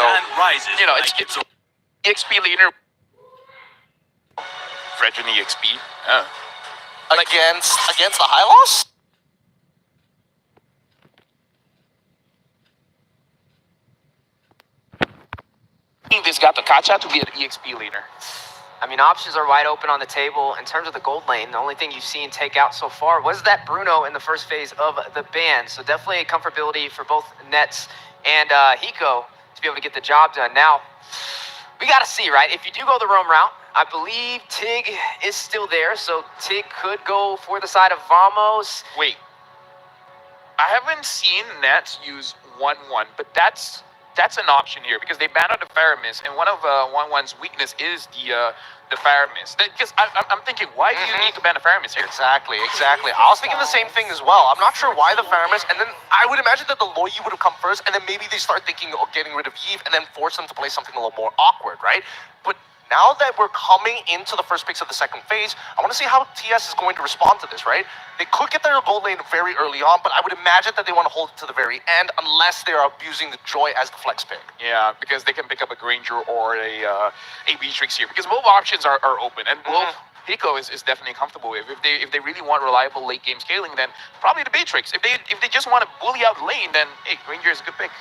So, you know, it's EXP laner. Fredrin EXP. Against the high loss? I think this got the Kacha to be an EXP laner. I mean, options are wide open on the table. In terms of the gold lane, the only thing you've seen take out so far was that Bruno in the first phase of the ban. So definitely a comfortability for both Nets and Hiko to be able to get the job done. Now, we got to see, right? If you do go the roam route, I believe Tig is still there. So Tig could go for the side of Vamos. Wait. I haven't seen Nets use 1-1, but that's an option here because they banned out the Faramis, and one of 1-1's weakness is the Faramis. Because I'm thinking, why do you need to ban the Faramis here? Exactly. I was thinking the same thing as well. I'm not sure why the Faramis, and then I would imagine that the Loyi would have come first, and then maybe they start thinking of getting rid of Yves, and then force them to play something a little more awkward, right? But now that we're coming into the first picks of the second phase, I want to see how TS is going to respond to this, right? They could get their gold lane very early on, but I would imagine that they want to hold it to the very end unless they are abusing the Joy as the flex pick. Yeah, because they can pick up a Granger or a Beatrix here, because both options are open, and both Hiko is definitely comfortable with. If they really want reliable late game scaling, then probably the Beatrix. If they just want to bully out lane, then hey, Granger is a good pick.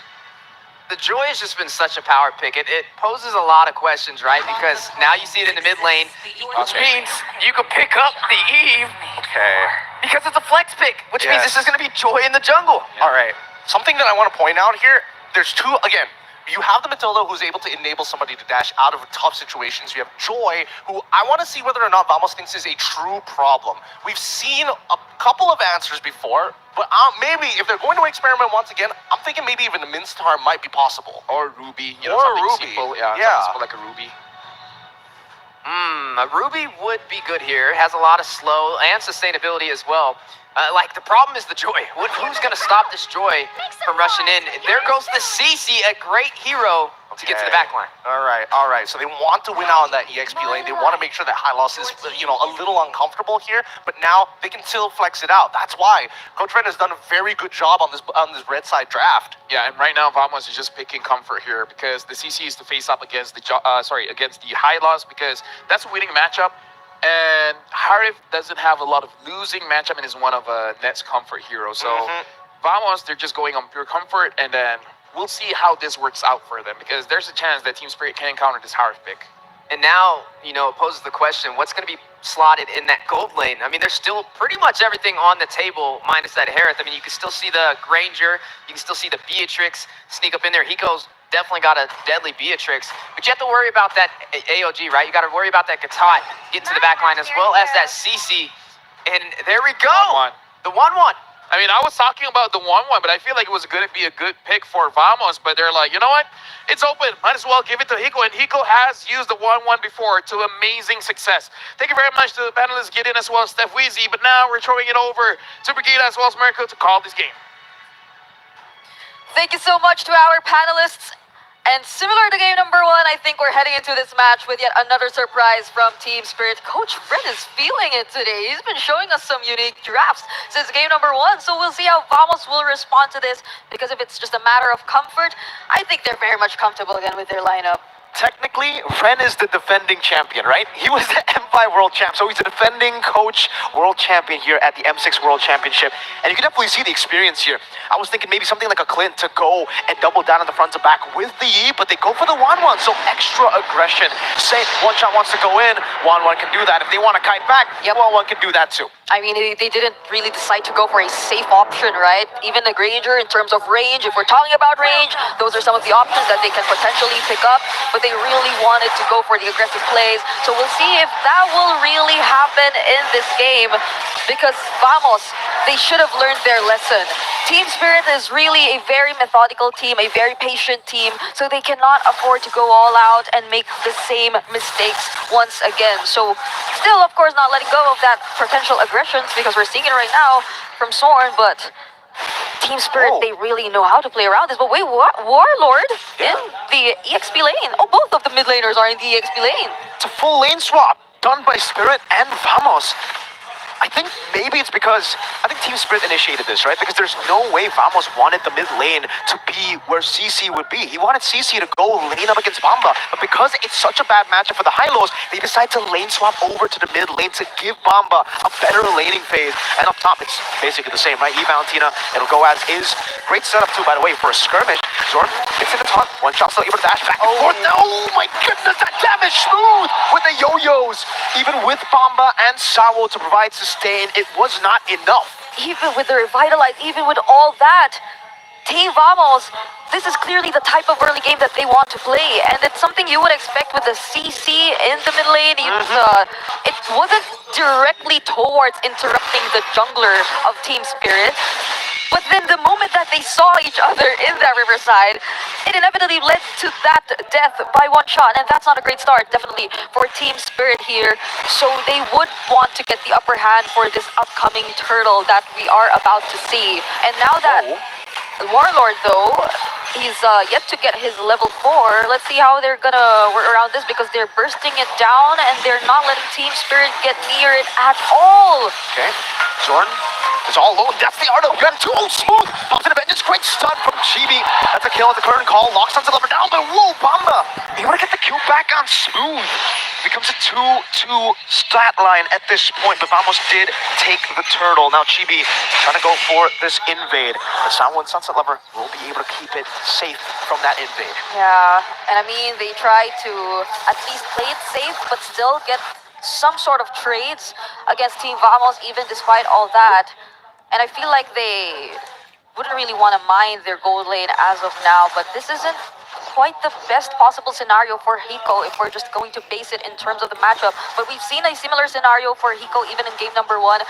The Joy has just been such a power pick. It poses a lot of questions, right? Because now you see it in the mid lane, which means you could pick up the Eve. Okay. Because it's a flex pick, which means this is going to be Joy in the jungle. Yeah. All right. Something that I want to point out here, there's two, again, you have the Matilda who's able to enable somebody to dash out of tough situations. You have Joy, who I want to see whether or not Vamos thinks is a true problem. We've seen a couple of answers before, but maybe if they're going to experiment once again, I'm thinking maybe even a Minstar might be possible. Or Ruby, you know, or something Ruby. simple. Yeah. Simple like a Ruby. A Ruby would be good here. It has a lot of slow and sustainability as well. Like, the problem is the Joy. Who's going to stop this Joy from rushing in? There goes the CC, a great hero to get to the back line. All right. So they want to win out on that EXP lane. They want to make sure that high loss is, you know, a little uncomfortable here, but now they can still flex it out. That's why Coach Red has done a very good job on this red side draft. Yeah, and right now Vamos is just picking comfort here because the CC is to face up against the against the high loss, because that's a winning matchup. And Harif doesn't have a lot of losing matchup and is one of Net's comfort heroes. So Vamos, they're just going on pure comfort, and then we'll see how this works out for them, because there's a chance that Team Spirit can counter this Harif pick. And now, you know, it poses the question, what's going to be slotted in that gold lane? I mean, there's still pretty much everything on the table minus that Harith. I mean, you can still see the Granger, you can still see the Beatrix sneak up in there. Hiko's definitely got a deadly Beatrix, but you have to worry about that AOG, right? You got to worry about that Katat getting to the back line as well as that CC. And there we go. The 1-1. I mean, I was talking about the 1-1, but I feel like it was going to be a good pick for Vamos, but they're like, you know what? It's open. Might as well give it to Hiko, and Hiko has used the 1-1 before to amazing success. Thank you very much to the panelists, Gideon as well as Steph Weezy, but now we're throwing it over to Brigida as well as Mirko to call this game. Thank you so much to our panelists. And similar to game number 1, I think we're heading into this match with yet another surprise from Team Spirit. Coach Red is feeling it today. He's been showing us some unique drafts since game number 1, so we'll see how Vamos will respond to this, because if it's just a matter of comfort, I think they're very much comfortable again with their lineup. Technically, Ren is the defending champion, right? He was the M5 World Champ, so he's the defending coach World Champion here at the M6 World Championship. And you can definitely see the experience here. I was thinking maybe something like a Clint to go and double down on the front to back with the Yi, but they go for the 1-1, so extra aggression. Say One Shot wants to go in, 1-1 can do that. If they want to kite back, 1-1 can do that too. I mean, they didn't really decide to go for a safe option, right? Even the Granger, in terms of range, if we're talking about range, those are some of the options that they can potentially pick up, but they really wanted to go for the aggressive plays. So we'll see if that will really happen in this game, because Vamos, they should have learned their lesson. Team Spirit is really a very methodical team, a very patient team, so they cannot afford to go all out and make the same mistakes once again. So still, of course, not letting go of that potential aggressions, because we're seeing it right now from Sorn, but Team Spirit, they really know how to play around this. But wait, what? Warlord in the EXP lane? Oh, both of the mid laners are in the EXP lane. It's a full lane swap done by Spirit and Vamos. I think maybe it's because Team Spirit initiated this, right? Because there's no way Vamos wanted the mid lane to be where CC would be. He wanted CC to go lane up against Bamba, but because it's such a bad matchup for the high-lows, they decide to lane swap over to the mid lane to give Bamba a better laning phase. And up top, it's basically the same, right? Valentina, it'll go as is. Great setup too, by the way, for a skirmish. Zorn gets in the taunt, one shot still able to dash back and forth. Oh my goodness, that damage smooth with the yo-yos. Even with Bamba and Sawo to provide sustain, it was not enough. Even with the revitalize, even with all that, Team Vamos, this is clearly the type of early game that they want to play, and it's something you would expect with the CC in the mid lane. It wasn't directly towards interrupting the jungler of Team Spirit, but then the moment that they saw each other in that Riverside, it inevitably led to that death by one shot, and that's not a great start, definitely, for Team Spirit here. So they would want to get the upper hand for this upcoming turtle that we are about to see. And now that Warlord, though, he's yet to get his level 4. Let's see how they're gonna work around this, because they're bursting it down and they're not letting Team Spirit get near it at all. Okay, Zorn is all alone. That's the art of Gen 2. Oh, smooth. Pops in a vengeance. Great stun from Chibi. That's a kill at the current call. Locks onto the lever down, but whoa, Bamba. You want to get the kill back on Smooth. Becomes a 2-2 stat line at this point, but Vamos did take the turtle. Now Chibi trying to go for this invade. The Sawo and Sunset Lover will be able to keep it safe from that invade. Yeah, and I mean, they try to at least play it safe, but still get some sort of trades against Team Vamos, even despite all that. And I feel like they wouldn't really want to mine their gold lane as of now, but this isn't quite the best possible scenario for Hiko if we're just going to base it in terms of the matchup. But we've seen a similar scenario for Hiko even in game number 1.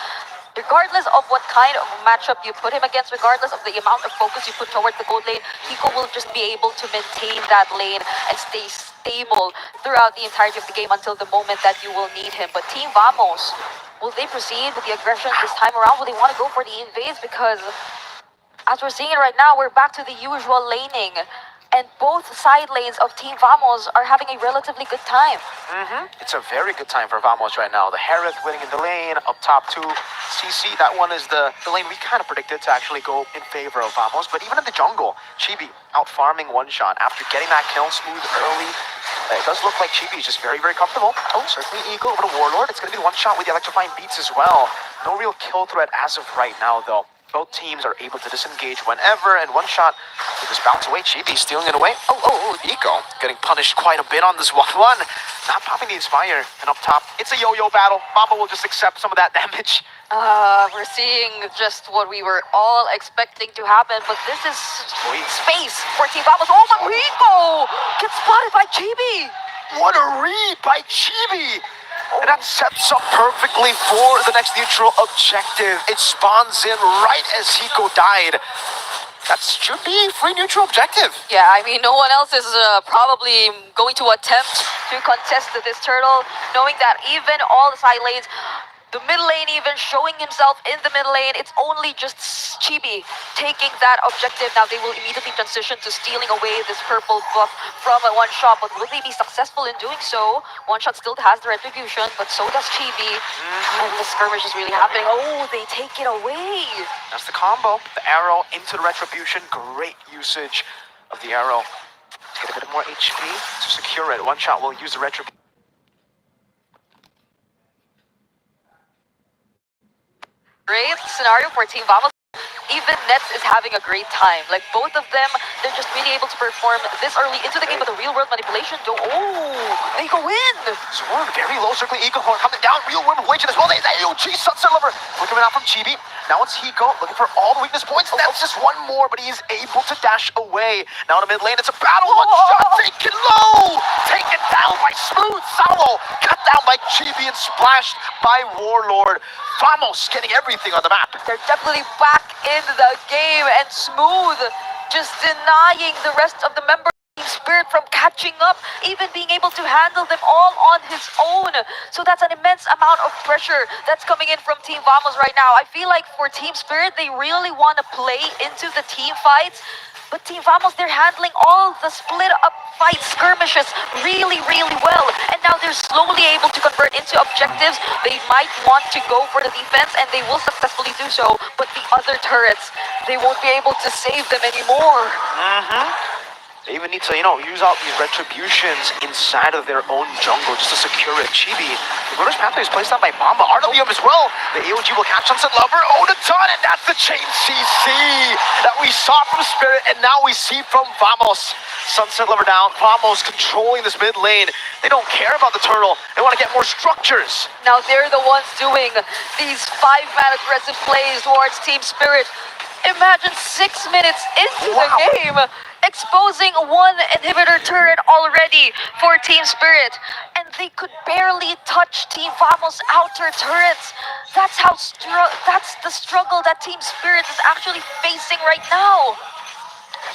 Regardless of what kind of matchup you put him against, regardless of the amount of focus you put towards the gold lane, Hiko will just be able to maintain that lane and stay stable throughout the entirety of the game until the moment that you will need him. But Team Vamos, will they proceed with the aggression this time around? Will they want to go for the invades? Because as we're seeing it right now, we're back to the usual laning. And both side lanes of Team Vamos are having a relatively good time. It's a very good time for Vamos right now. The Harith winning in the lane, up top too. CC, that one is the lane we kind of predicted to actually go in favor of Vamos. But even in the jungle, Chibi out farming one shot after getting that kill smooth early. It does look like Chibi is just very, very comfortable. Oh, certainly Eagle over to Warlord. It's going to be one shot with the electrifying beats as well. No real kill threat as of right now, though. Both teams are able to disengage whenever, and one shot will just bounce away. Chibi stealing it away. Oh, Eco getting punished quite a bit on this 1-1. Not popping the Inspire, and up top, it's a yo-yo battle. Bamba will just accept some of that damage. We're seeing just what we were all expecting to happen, but this is space for Team Vamos. Oh, my Rico gets spotted by Chibi. What a read by Chibi! And that sets up perfectly for the next neutral objective. It spawns in right as Hiko died. That should be a free neutral objective. Yeah, I mean, no one else is probably going to attempt to contest this turtle, knowing that even all the side lanes, the mid lane even showing himself in the mid lane, it's only just Chibi taking that objective. Now they will immediately transition to stealing away this purple buff from a one shot, but will they be successful in doing so? One shot still has the retribution, but so does Chibi. And the skirmish is really happening. Oh, they take it away. That's the combo. The arrow into the retribution. Great usage of the arrow to get a bit more HP to secure it. One shot will use the retribution. Great scenario for Team Vamos. Even Nets is having a great time. Like, both of them, they're just really able to perform this early into the game with the real world manipulation. They go in! Zorn, very low, circling Eco Horn coming down. Real world manipulation as well. There's AOG Sunset Lover. Look coming out from Chibi. Now it's Hiko looking for all the weakness points. That's just one more, but he's able to dash away. Now in the mid lane, it's a battle. One shot taken low. Taken down by Smooth. Sawo cut down by Chibi and splashed by Warlord. Vamos getting everything on the map. They're definitely back in the game, and Smooth just denying the rest of the members of Team Spirit from catching up, even being able to handle them all on his own. So that's an immense amount of pressure that's coming in from Team Vamos right now. I feel like for Team Spirit, they really want to play into the team fights, But Team Vamos, they're handling all the split up fight skirmishes really, really well. And now they're slowly able to convert into objectives. They might want to go for the defense, and they will successfully do so. But the other turrets, they won't be able to save them anymore. They even need to, use out these retributions inside of their own jungle just to secure it. Chibi, the British Panther is placed out by Mamba. RWM as well. The AOG will catch Sunset Lover. Oh, the ton, and that's the chain CC that we saw from Spirit, and now we see from Vamos. Sunset Lover down. Vamos controlling this mid lane. They don't care about the turtle. They want to get more structures. Now they're the ones doing these 5-man aggressive plays towards Team Spirit. Imagine 6 minutes into the game, exposing one inhibitor turret already for Team Spirit, and they could barely touch Team Vamos' outer turrets. That's the struggle that Team Spirit is actually facing right now.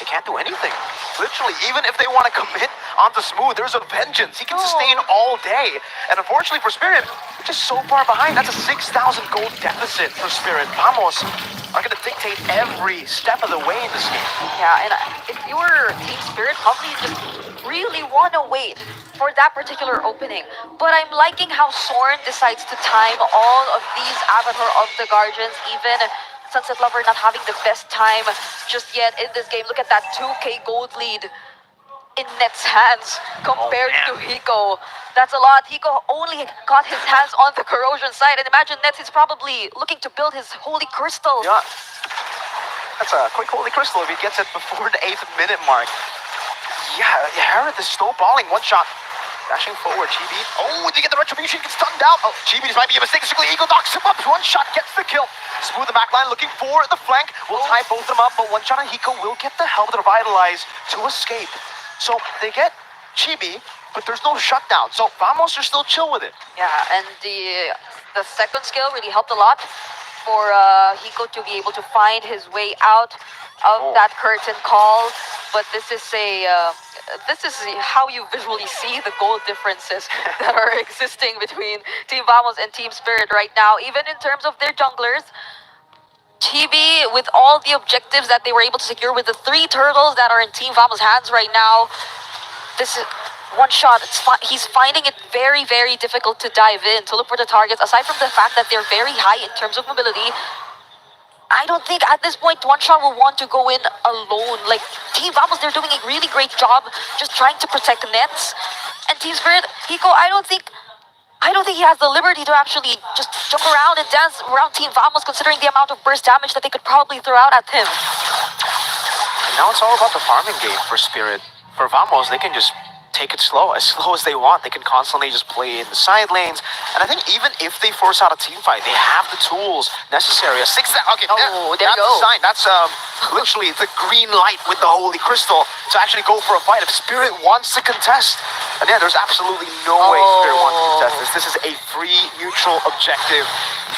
They can't do anything. Literally, even if they want to commit onto Smooth, there's a vengeance. He can sustain all day. And unfortunately for Spirit, they're just so far behind. That's a 6,000 gold deficit for Spirit. Vamos are going to dictate every step of the way in this game. Yeah, and if you were Team Spirit, probably you just really want to wait for that particular opening. But I'm liking how Soren decides to time all of these Avatar of the Guardians, even Sunset Lover not having the best time just yet in this game. Look at that 2k gold lead in Net's hands compared to Hiko. That's a lot. Hiko only got his hands on the corrosion side, and imagine Net is probably looking to build his holy crystal. Yeah, that's a quick holy crystal if he gets it before the 8th minute mark. Yeah, Harith is snowballing. One shot. Dashing forward, Chibi. Oh, they get the retribution, gets stunned down. Oh, Chibi, this might be a mistake. Strictly Eagle knocks him up. One shot gets the kill. Smooth the backline, looking for the flank. Will tie both of them up, but one shot on Hiko will get the help to revitalize to escape. So they get Chibi, but there's no shutdown. So Vamos are still chill with it. Yeah, and the second skill really helped a lot for Hiko to be able to find his way out of that curtain call. But this is how you visually see the goal differences that are existing between Team Vamos and Team Spirit right now. Even in terms of their junglers, Chibi, with all the objectives that they were able to secure with the 3 turtles that are in Team Vamos' hands right now, this is one shot. He's finding it very, very difficult to dive in, to look for the targets. Aside from the fact that they're very high in terms of mobility, I don't think at this point One Shot will want to go in alone. Like, Team Vamos, they're doing a really great job just trying to protect nets. And Team Spirit, Hiko, I don't think he has the liberty to actually just jump around and dance around Team Vamos, considering the amount of burst damage that they could probably throw out at him. Now it's all about the farming game for Spirit. For Vamos, they can just take it slow as they want. They can constantly just play in the side lanes. And I think even if they force out a team fight, they have the tools necessary. A 6. Okay, there you go. The sign. That's literally the green light with the holy crystal to actually go for a fight if Spirit wants to contest. And yeah, there's absolutely no way Spirit wants to contest this. This is a free neutral objective.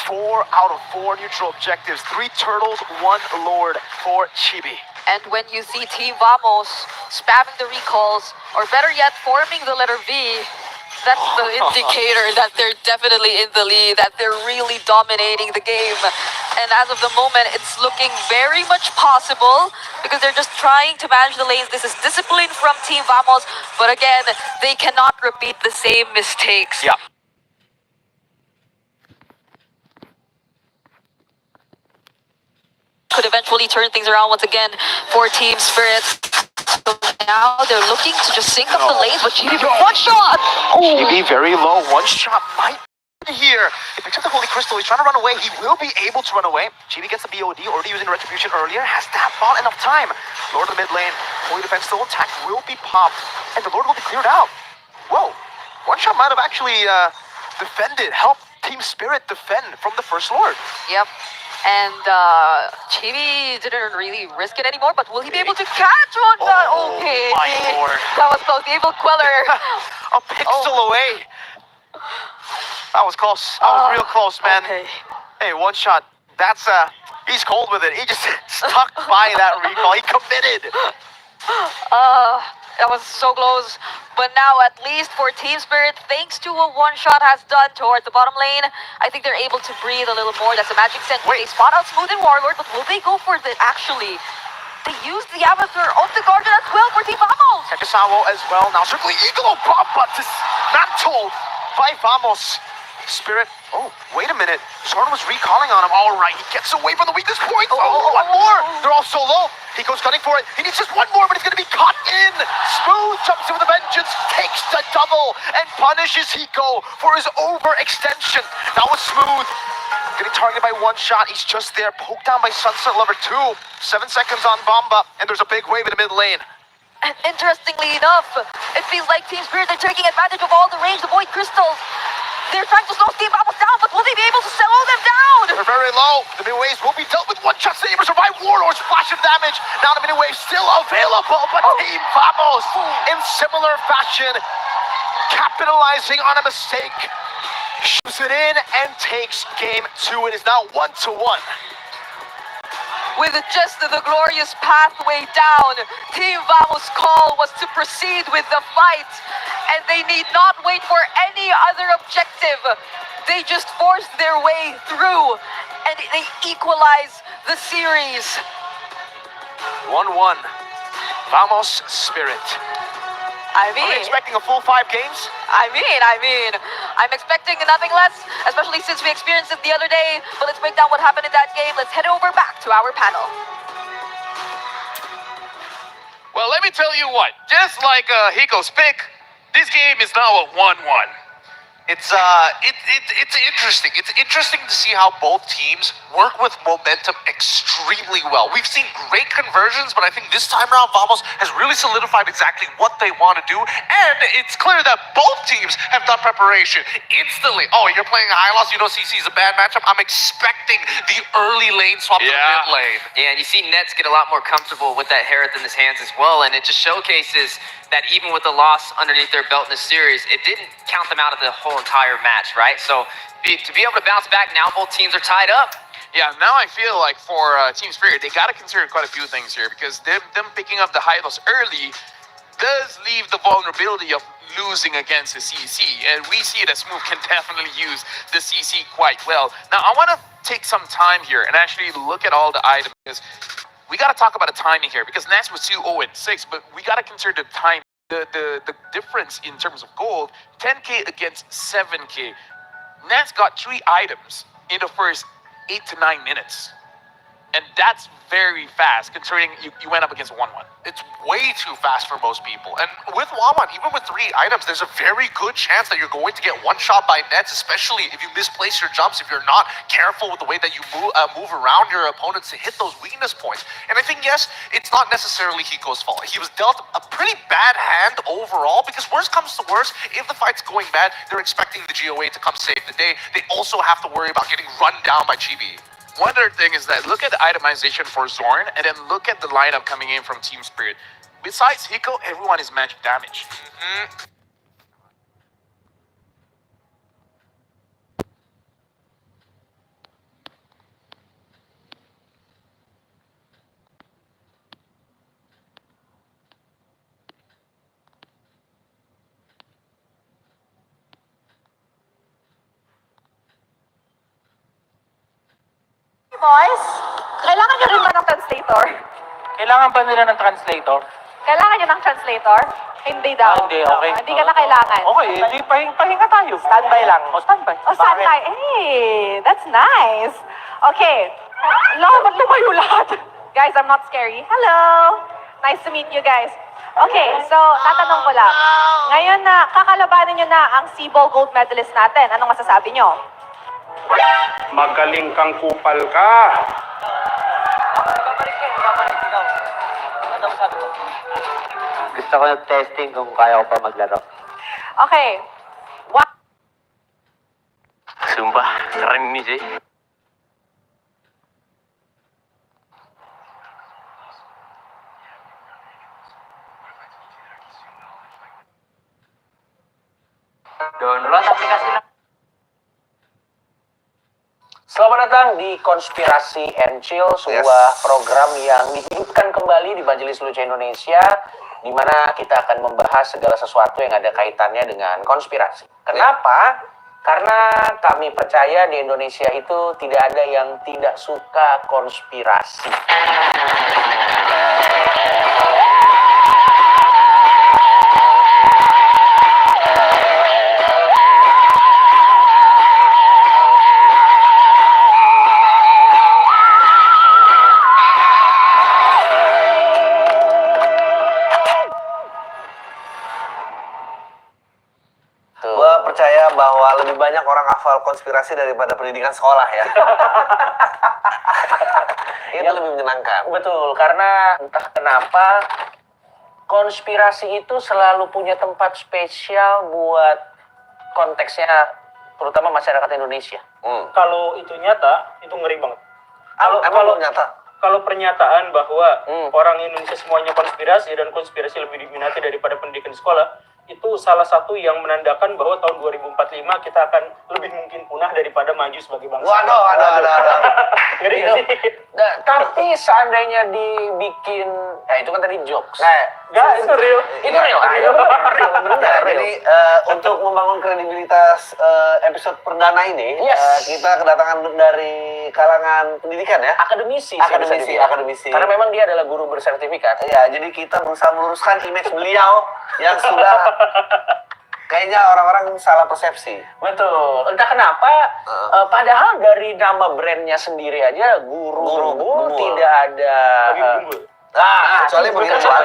4 out of 4 neutral objectives. 3 turtles, 1 lord for Chibi. And when you see Team Vamos spamming the recalls, or better yet, forming the letter V, that's the indicator that they're definitely in the lead, that they're really dominating the game. And as of the moment, it's looking very much possible, because they're just trying to manage the lanes. This is discipline from Team Vamos, but again, they cannot repeat the same mistakes. Yeah. Could eventually turn things around once again for Team Spirit. So now they're looking to just sync up the lanes, but Chibi, one shot! Chibi very low. One shot might be here. He picks up the holy crystal. He's trying to run away. He will be able to run away. Chibi gets the BOD, already using retribution earlier. Has that ball enough time? Lord of the mid lane. Holy defense still attack will be popped, and the Lord will be cleared out. Whoa. One shot might have actually defended, helped Team Spirit defend from the first Lord. Yep. And Chibi didn't really risk it anymore, but will he be able to catch one? Okay. My lord. That was close. The evil Queller. A pixel away. That was close. That was real close, man. Okay. Hey, one shot. That's he's cold with it. He just stuck by that recall. He committed. That was so close. But now, at least for Team Spirit, thanks to what One Shot has done towards the bottom lane, I think they're able to breathe a little more. That's a magic scent. They spot out Smooth and Warlord, but will they go for the actually They used the avatar of the Guardian as well for Team Vamos. Tekisawa as well. Now circling Eagle Bomba dismantled by Vamos. Spirit. Oh, wait a minute. Zorn was recalling on him. All right, he gets away from the weakness point. One more. They're all so low. Hiko's gunning for it. He needs just one more, but he's going to be caught in. Smooth jumps in with a vengeance, takes the double, and punishes Hiko for his overextension. That was Smooth. Getting targeted by one shot. He's just there. Poked down by Sunset Lover 2. 7 seconds on Bomba, and there's a big wave in the mid lane. And interestingly enough, it feels like Team Spirit are taking advantage of all the range, the Void Crystals. They're trying to slow Team Vamos down, but will they be able to slow them down? They're very low. The mid waves will be dealt with. One shot saber, survive Warlord's flash of damage. Now the mid wave still available, but Team Vamos in similar fashion, capitalizing on a mistake, shoots it in and takes game 2. It is now 1-1. With just the glorious pathway down, Team Vamos' call was to proceed with the fight, and they need not wait for any other objective. They just forced their way through, and they equalize the series. 1-1. Vamos Spirit. I Are we mean, expecting a full 5 games? I'm expecting nothing less, especially since we experienced it the other day. But let's break down what happened in that game. Let's head over back to our panel. Well, let me tell you what. Just like Hiko's pick, this game is now a 1-1. It's interesting. It's interesting to see how both teams work with momentum extremely well. We've seen great conversions, but I think this time around, Vamos has really solidified exactly what they want to do, and it's clear that both teams have done preparation instantly. Oh, you're playing a high loss, you know CC is a bad matchup. I'm expecting the early lane swap to the mid lane. Yeah, and you see Nets get a lot more comfortable with that Hereth in his hands as well, and it just showcases that even with the loss underneath their belt in the series, it didn't count them out of the whole entire match, right? So to be able to bounce back now, both teams are tied up. Yeah, now I feel like for Team Spirit, they got to consider quite a few things here, because them picking up the high loss early does leave the vulnerability of losing against the CC, and we see that Smooth can definitely use the CC quite well. Now, I want to take some time here and actually look at all the items, because we got to talk about the timing here, because Nats was 2-0-6, but we got to consider the time, the difference in terms of gold, 10K against 7K. Nats got 3 items in the first 8 to 9 minutes. And that's very fast, considering you went up against 1-1. It's way too fast for most people. And with 1-1, even with 3 items, there's a very good chance that you're going to get one shot by Nets, especially if you misplace your jumps, if you're not careful with the way that you move around your opponents to hit those weakness points. And I think, yes, it's not necessarily Hiko's fault. He was dealt a pretty bad hand overall, because worst comes to worst, if the fight's going bad, they're expecting the GOA to come save the day. They also have to worry about getting run down by GB. One other thing is that look at the itemization for Zorn, and then look at the lineup coming in from Team Spirit. Besides Hiko, everyone is magic damage. Boys, kailangan nyo rin ba ng translator? Kailangan ba nila ng translator? Kailangan nyo ng translator? Hindi daw. Hindi, okay. Hindi ka na kailangan. Okay, hindi pahinga tayo. Standby lang. O, standby. Oh, standby. Hey, that's nice. Okay. Ba't lumayo lahat? Guys, I'm not scary. Hello. Nice to meet you guys. Okay, so tatanong ko lang. Ngayon na kakalabanin nyo na ang Seaball Gold medalist natin. Anong masasabi nyo? Magaling kang kupal ka. Gusto ko ng testing kung kaya ko pa maglaro. Okay. Zumba, keren ni Jay. Download aplikasi lang. Selamat datang di Konspirasi and Chill, sebuah program yang dihidupkan kembali di Majelis Lucu Indonesia, di mana kita akan membahas segala sesuatu yang ada kaitannya dengan konspirasi. Kenapa? Karena kami percaya di Indonesia itu tidak ada yang tidak suka konspirasi. Gue percaya bahwa lebih banyak orang hafal konspirasi daripada pendidikan sekolah ya. Itu lebih menyenangkan. Betul, karena entah kenapa konspirasi itu selalu punya tempat spesial buat konteksnya, terutama masyarakat Indonesia. Kalau itu nyata, itu ngeri banget. Emang nyata? Kalau pernyataan bahwa orang Indonesia semuanya konspirasi dan konspirasi lebih diminati daripada pendidikan di sekolah, itu salah satu yang menandakan bahwa tahun 2045 kita akan lebih mungkin punah daripada maju sebagai bangsa. Waduh. Ngeri nggak sih? Nah, tapi seandainya dibikin, itu kan tadi jokes. Nggak, itu real. Itu real. Benar. Jadi untuk membangun kredibilitas episode perdana ini, kita kedatangan dari kalangan pendidikan ya. Akademisi. Karena memang dia adalah guru bersertifikat. Ya, jadi kita berusaha meluruskan image beliau yang sudah kayaknya orang-orang salah persepsi. Betul. Entah kenapa, padahal dari nama brandnya sendiri aja guru tidak ada. Kecuali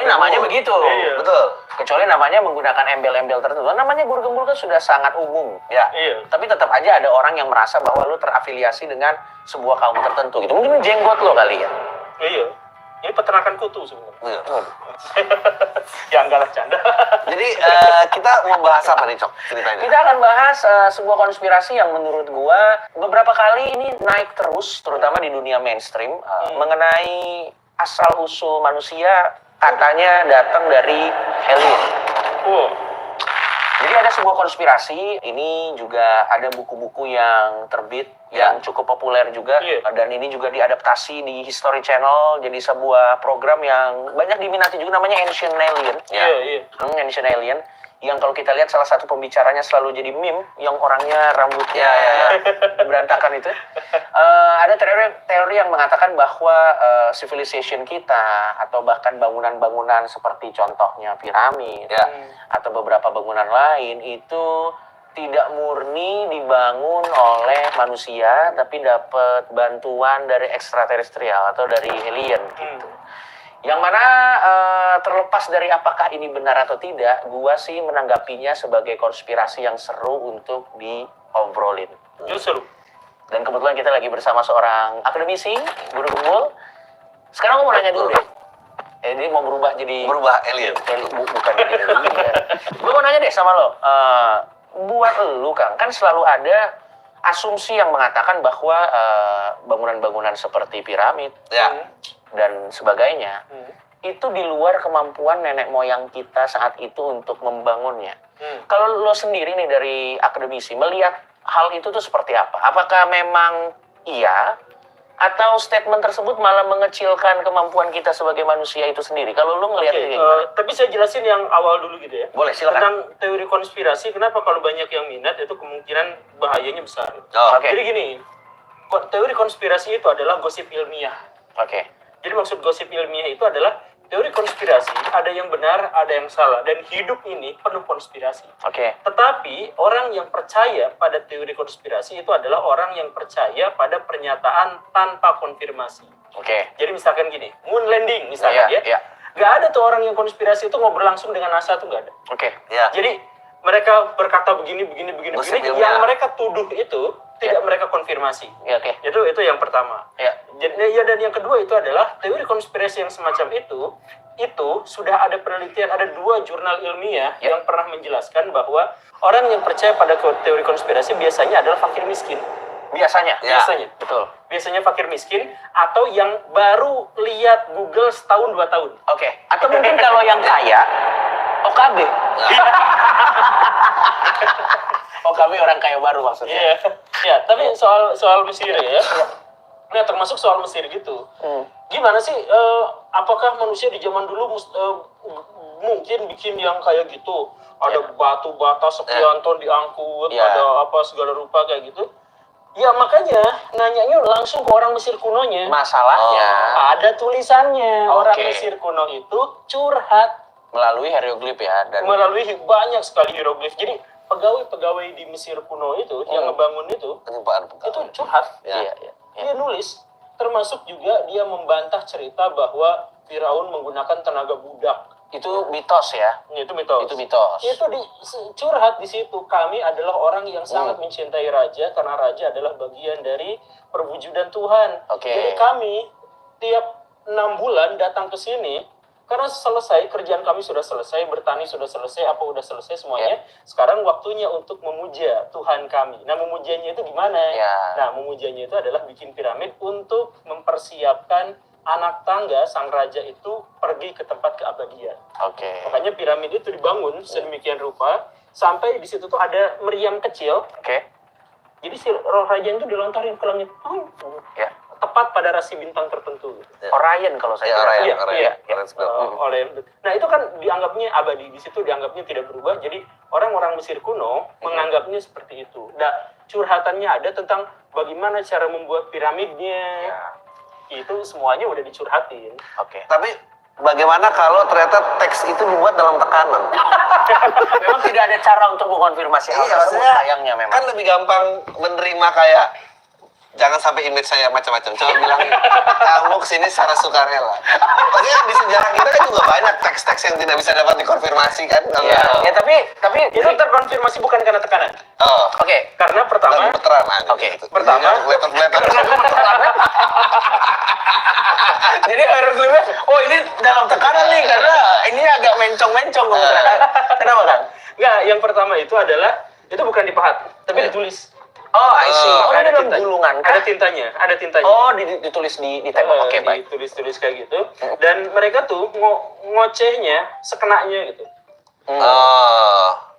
namanya begitu. Iya. Betul. Kecuali namanya menggunakan embel-embel tertentu. Namanya guru gembul kan sudah sangat umum, ya. Iya. Tapi tetap aja ada orang yang merasa bahwa lu terafiliasi dengan sebuah kaum tertentu gitu. Mungkin jenggot lo kali ya. Iya. Ini peternakan kutu sebenarnya. Iya. Ya enggak lah, canda. Jadi kita mau bahas apa nih, Cok? Ceritanya. Kita akan bahas sebuah konspirasi yang menurut gua beberapa kali ini naik terus, terutama di dunia mainstream, mengenai asal-usul manusia katanya datang dari alien. Jadi ada sebuah konspirasi, ini juga ada buku-buku yang terbit, yang cukup populer juga, dan ini juga diadaptasi di History Channel, jadi sebuah program yang banyak diminati juga, namanya Ancient Alien. Ancient Alien, yang kalau kita lihat salah satu pembicaranya selalu jadi meme, yang orangnya rambutnya berantakan itu. Ada teori yang mengatakan bahwa civilization kita, atau bahkan bangunan-bangunan seperti contohnya piramid, atau beberapa bangunan lain, itu tidak murni dibangun oleh manusia, tapi dapat bantuan dari ekstraterestrial atau dari alien gitu. Yang mana terlepas dari apakah ini benar atau tidak, gua sih menanggapinya sebagai konspirasi yang seru untuk diobrolin. Justru. Dan kebetulan kita lagi bersama seorang akademisi, guru gembul. Sekarang gua mau nanya dulu deh. Ini mau berubah alien. Bukan jadi alien. Gua mau nanya deh sama lo. Buat lu, Kang, kan selalu ada asumsi yang mengatakan bahwa bangunan-bangunan seperti piramid dan sebagainya itu di luar kemampuan nenek moyang kita saat itu untuk membangunnya. Kalau lo sendiri nih dari akademisi melihat hal itu tuh seperti apa? Apakah memang iya atau statement tersebut malah mengecilkan kemampuan kita sebagai manusia itu sendiri? Kalau lo ngelihatnya gimana? Tapi saya jelasin yang awal dulu gitu ya. Boleh, silakan. Tentang teori konspirasi, kenapa kalau banyak yang minat itu kemungkinan bahayanya besar. Jadi gini, teori konspirasi itu adalah gosip ilmiah. Jadi maksud gosip ilmiah itu adalah teori konspirasi, ada yang benar, ada yang salah, dan hidup ini penuh konspirasi. Tetapi orang yang percaya pada teori konspirasi itu adalah orang yang percaya pada pernyataan tanpa konfirmasi. Jadi misalkan gini, moon landing misalkan gak ada tuh orang yang konspirasi itu ngobrol langsung dengan NASA tuh gak ada. Jadi mereka berkata begini, yang mereka tuduh itu tidak mereka konfirmasi. Itu yang pertama. Dan yang kedua itu adalah teori konspirasi yang semacam itu sudah ada penelitian, ada 2 jurnal ilmiah yang pernah menjelaskan bahwa orang yang percaya pada teori konspirasi biasanya adalah fakir miskin. Biasanya. Betul. Biasanya fakir miskin atau yang baru lihat Google setahun 2 tahun. Atau mungkin kalau yang kaya, OKB. OKB orang kaya baru maksudnya. Tapi soal Mesir ya. Nah, termasuk soal Mesir gitu. Gimana sih? Apakah manusia di zaman dulu mungkin bikin yang kayak gitu. Ada batu bata sekian ton diangkut, ada apa segala rupa kayak gitu. Ya makanya nanyanya langsung ke orang Mesir kunonya. Masalahnya Ada tulisannya. Orang Mesir kuno itu curhat melalui hieroglif ya, dan melalui banyak sekali hieroglif. Jadi pegawai-pegawai di Mesir kuno itu yang ngebangun itu curhat. Dia nulis, termasuk juga dia membantah cerita bahwa Firaun menggunakan tenaga budak. itu mitos ya. Itu mitos. Itu mitos. Itu curhat di situ. Kami adalah orang yang sangat mencintai raja karena raja adalah bagian dari perwujudan Tuhan. Jadi kami tiap 6 bulan datang ke sini karena selesai kerjaan kami sudah selesai, bertani sudah selesai, apa udah selesai semuanya. Sekarang waktunya untuk memuja Tuhan kami. Nah, memujanya itu gimana? Nah, memujanya itu adalah bikin piramid untuk mempersiapkan anak tangga sang raja itu pergi ke tempat keabadian. Makanya piramid itu dibangun sedemikian rupa sampai di situ tuh ada meriam kecil. Jadi si roh raja itu dilontarin ke langit. Tepat pada rasi bintang tertentu. Orion kalau saya Nah, itu kan dianggapnya abadi, di situ dianggapnya tidak berubah. Jadi orang-orang Mesir kuno menganggapnya seperti itu. Nah, curhatannya ada tentang bagaimana cara membuat piramidnya. Itu semuanya udah dicurhatin. Tapi bagaimana kalau ternyata teks itu dibuat dalam tekanan? Memang tidak ada cara untuk mengonfirmasi hal tersebut, sayangnya memang. Kan lebih gampang menerima kayak jangan sampai image saya macam-macam. Coba bilang kamu kesini secara sukarela. Maksudnya di sejarah kita kan juga banyak teks-teks yang tidak bisa dapat dikonfirmasi kan? Tapi Itu terkonfirmasi bukan karena tekanan. Karena pertama, pertama, jadi hieroglifnya, ini dalam tekanan nih karena ini agak mencong-mencong. Kenapa kan? Enggak, yang pertama itu adalah itu bukan dipahat, tapi ditulis. I see. Ada dalam tintanya. gulungan. Ada tintanya. Ditulis di tembok. Baik. Ditulis kayak gitu. Dan mereka tuh ngocehnya sekenanya gitu.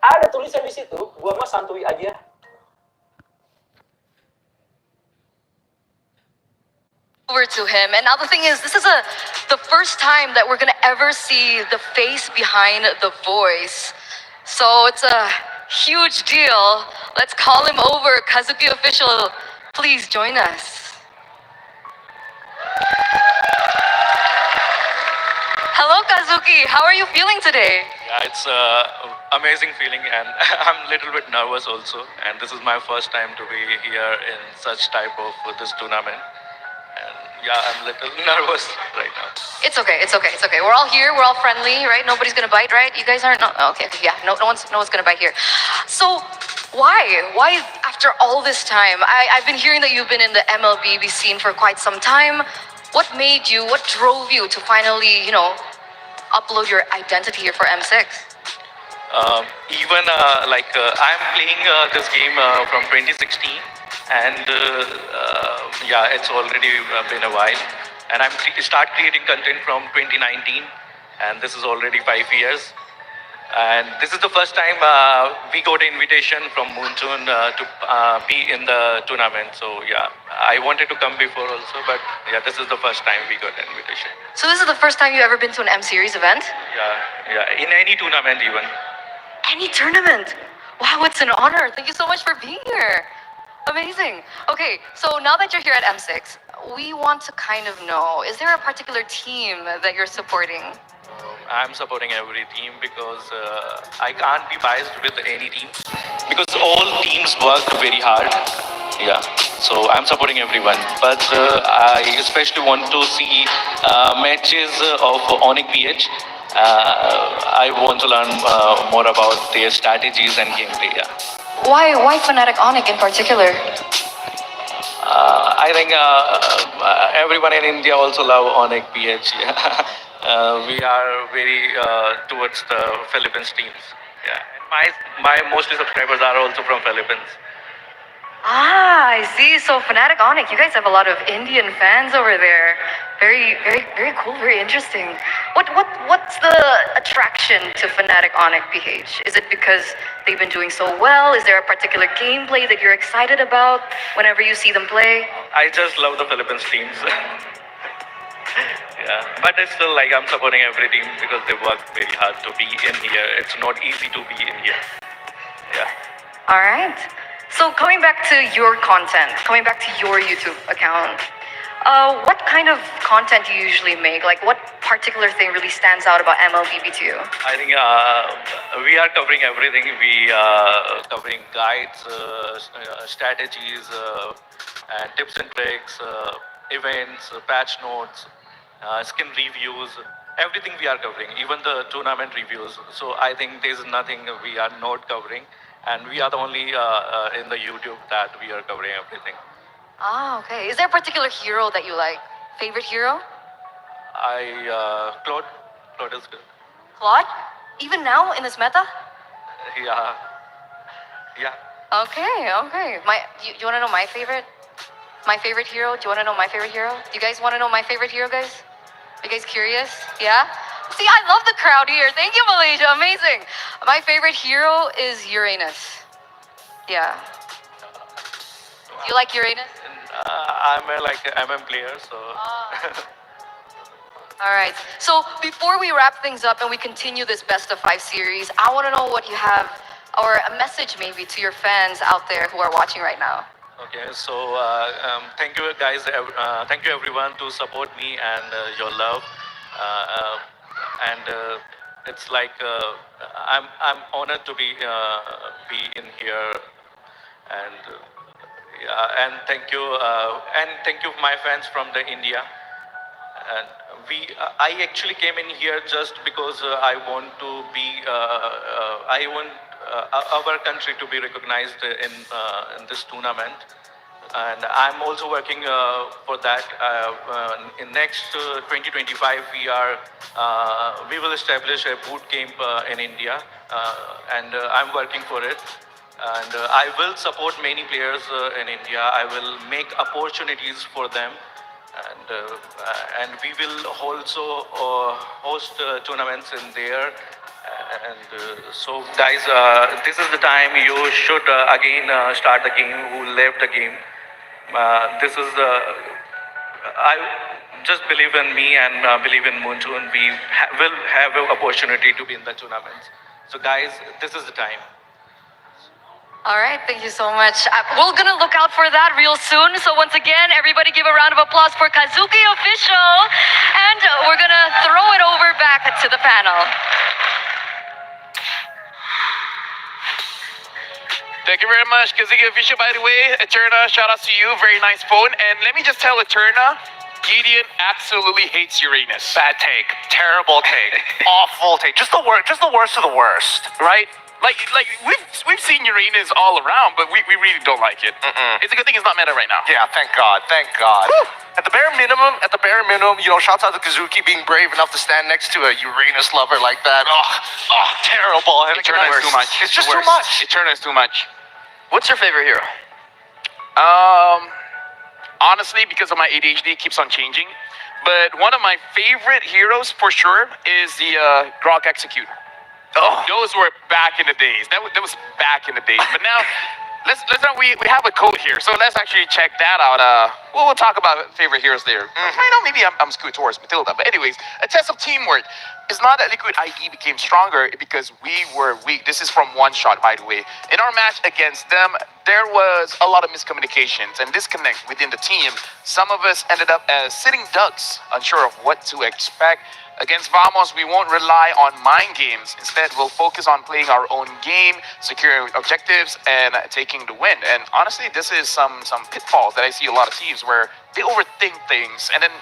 Ada tulisan di situ, gua mah santuy aja. Over to him. And now the thing is, this is the first time that we're gonna ever see the face behind the voice. So it's a huge deal. Let's call him over. Kazuki official, please join us. Hello, Kazuki. How are you feeling today? Yeah, it's amazing feeling, and I'm a little bit nervous also. And this is my first time to be here in such type of this tournament. And yeah, I'm a little nervous right now. It's okay. We're all here. We're all friendly, right? Nobody's gonna bite, right? You guys aren't. Okay. Yeah. No one's gonna bite here. So, why after all this time? I've been hearing that you've been in the MLBB scene for quite some time. What drove you to finally, upload your identity here for M6? I'm playing this game from 2016, and it's already been a while. And I'm start creating content from 2019, and this is already 5 years. And this is the first time we got an invitation from Moonsoon to be in the tournament. So yeah, I wanted to come before also, but yeah, this is the first time we got an invitation. So this is the first time you've ever been to an M Series event? Yeah, in any tournament even. Any tournament? Wow, it's an honor. Thank you so much for being here. Amazing. Okay, so now that you're here at M6, we want to kind of know, is there a particular team that you're supporting? I'm supporting every team because I can't be biased with any team because all teams work very hard. Yeah, so I'm supporting everyone. But I especially want to see matches of Onyx PH. I want to learn more about their strategies and gameplay. Yeah. Why Fnatic Onyx in particular? I think everyone in India also love Onyx PH. Yeah. We are very towards the Philippines teams. Yeah, and my mostly subscribers are also from Philippines. I see. So Fnatic Onyx, you guys have a lot of Indian fans over there. Very cool. Very interesting. What's the attraction to Fnatic Onyx PH? Is it because they've been doing so well? Is there a particular gameplay that you're excited about whenever you see them play? I just love the Philippines teams. Yeah, but it's still like I'm supporting every team because they work very hard to be in here. It's not easy to be in here. Yeah. All right. So coming back to your content, coming back to your YouTube account, what kind of content do you usually make? Like, what particular thing really stands out about MLBB to you? I think we are covering everything. We are covering guides, strategies, and tips and tricks, events, patch notes, skin reviews. Everything we are covering, even the tournament reviews. So I think there's nothing we are not covering, and we are the only in the YouTube that we are covering everything. Ah, okay. Is there a particular hero that you like? Favorite hero? Claude is good. Claude? Even now in this meta? Yeah. Yeah. Okay. You want to know my favorite? My favorite hero? Do you want to know my favorite hero? Do you guys want to know my favorite hero, guys? Are you guys curious? Yeah? See, I love the crowd here. Thank you, Malaysia. Amazing. My favorite hero is Uranus. Yeah. Do you like Uranus? I'm a MM player, so. All right. So before we wrap things up and we continue this best of 5 series, I want to know what you have, or a message maybe to your fans out there who are watching right now. Okay, so thank you guys, thank you everyone to support me and your love, and it's like I'm honored to be in here, and yeah, and thank you my fans from the India, and I actually came in here just because I want to be I want our country to be recognized in this tournament, and I'm also working for that. In next 2025, we will establish a boot camp in India, and I'm working for it. And I will support many players in India. I will make opportunities for them, and we will also host tournaments in there. And so, guys, this is the time you should again start the game. Who left the game? This is I just believe in me and believe in Moontoon. We will have an opportunity to be in the tournaments. So, guys, this is the time. All right, thank you so much. We're gonna look out for that real soon. So once again, everybody give a round of applause for Kazuki Official. And we're gonna throw it over back to the panel. Thank you very much, Kazuki Official, by the way. Eterna, shout out to you. Very nice phone. And let me just tell Eterna, Gideon absolutely hates Uranus. Bad take. Terrible take. Awful take. Just the worst of the worst. Right? Like we've seen Uranus all around, but we really don't like it. It's a good thing it's not meta right now. Yeah, thank God. Whew. At the bare minimum, shouts out to Kazuki being brave enough to stand next to a Uranus lover like that. Oh, terrible. Eterna is too much. It's just too much. Eterna is too much. What's your favorite hero? Honestly, because of my ADHD, it keeps on changing. But one of my favorite heroes for sure is the Grok Execute. Oh, those were back in the days. That was back in the days. But now, we have a code here, so let's actually check that out. We'll talk about favorite heroes there. I know maybe I'm skewed towards Matilda, but anyways, a test of teamwork. It's not that Liquid ID became stronger because we were weak. This is from One Shot, by the way. In our match against them, there was a lot of miscommunications and disconnect within the team. Some of us ended up as sitting ducks, unsure of what to expect. Against Vamos, we won't rely on mind games. Instead, we'll focus on playing our own game, securing objectives, and taking the win. And honestly, this is some pitfalls that I see a lot of teams where they overthink things, and then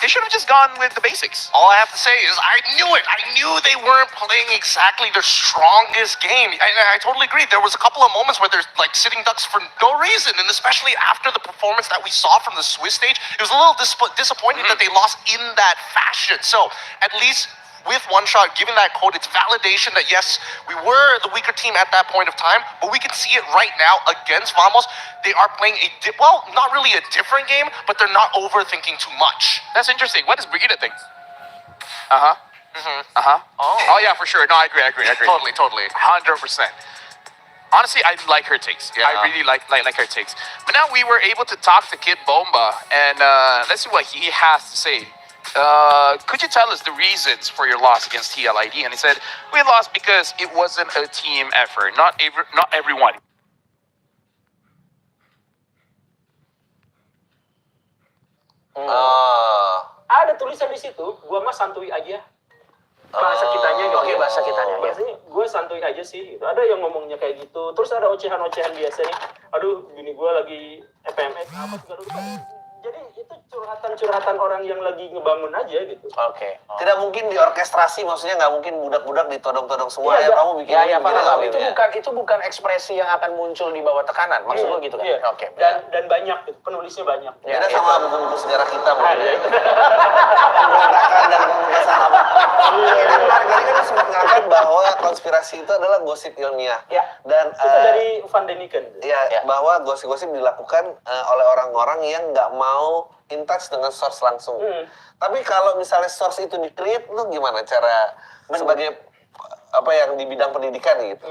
they should have just gone with the basics. All I have to say is I knew it. I knew they weren't playing exactly their strongest game. I totally agree. There was a couple of moments where they're like sitting ducks for no reason, and especially after the performance that we saw from the Swiss stage, it was a little disappointing that they lost in that fashion. So at least with One Shot, given that code, it's validation that yes, we were the weaker team at that point of time, but we can see it right now against Vamos. They are playing not really a different game, but they're not overthinking too much. That's interesting. What does Brigitte think? Oh yeah, for sure. No, I agree. Totally. 100%. Honestly, I like her takes. Yeah. I really like her takes. But now we were able to talk to Kid Bomba, and let's see what he has to say. could you tell us the reasons for your loss against TLID? And he said, we lost because it wasn't a team effort. Not everyone. Ada tulisan di situ, gua mah santuy aja. Bahasa kitanya gitu. Oke, bahasa kitanya. Bahasanya gue santuy aja sih gitu. Ada yang ngomongnya kayak gitu. Terus ada ocehan-ocehan biasa nih. Aduh, bini gue lagi FMS apa segala lupa. Jadi itu curhatan-curhatan orang yang lagi ngebangun aja gitu. Oke. Tidak mungkin diorkestrasi, maksudnya nggak mungkin budak-budak ditodong-todong semua ya kamu bikin Ya, begini paham. loh, Itu bukan ekspresi yang akan muncul di bawah tekanan. Maksud lo gitu kan? Iya. Oke. Dan banyak gitu, penulisnya banyak. Beda sama buku-buku sejarah kita mungkin. Iya. Pemberontakan dan pembebasan apa. Ini menarik, tadi kan sempat ngangkat bahwa konspirasi itu adalah gosip ilmiah. Ya. Dan Itu dari Van Deniken. ya, bahwa gosip-gosip dilakukan oleh orang-orang yang nggak mau in touch dengan source langsung. Tapi kalau misalnya source itu di-create, itu gimana cara sebagai apa yang di bidang pendidikan gitu?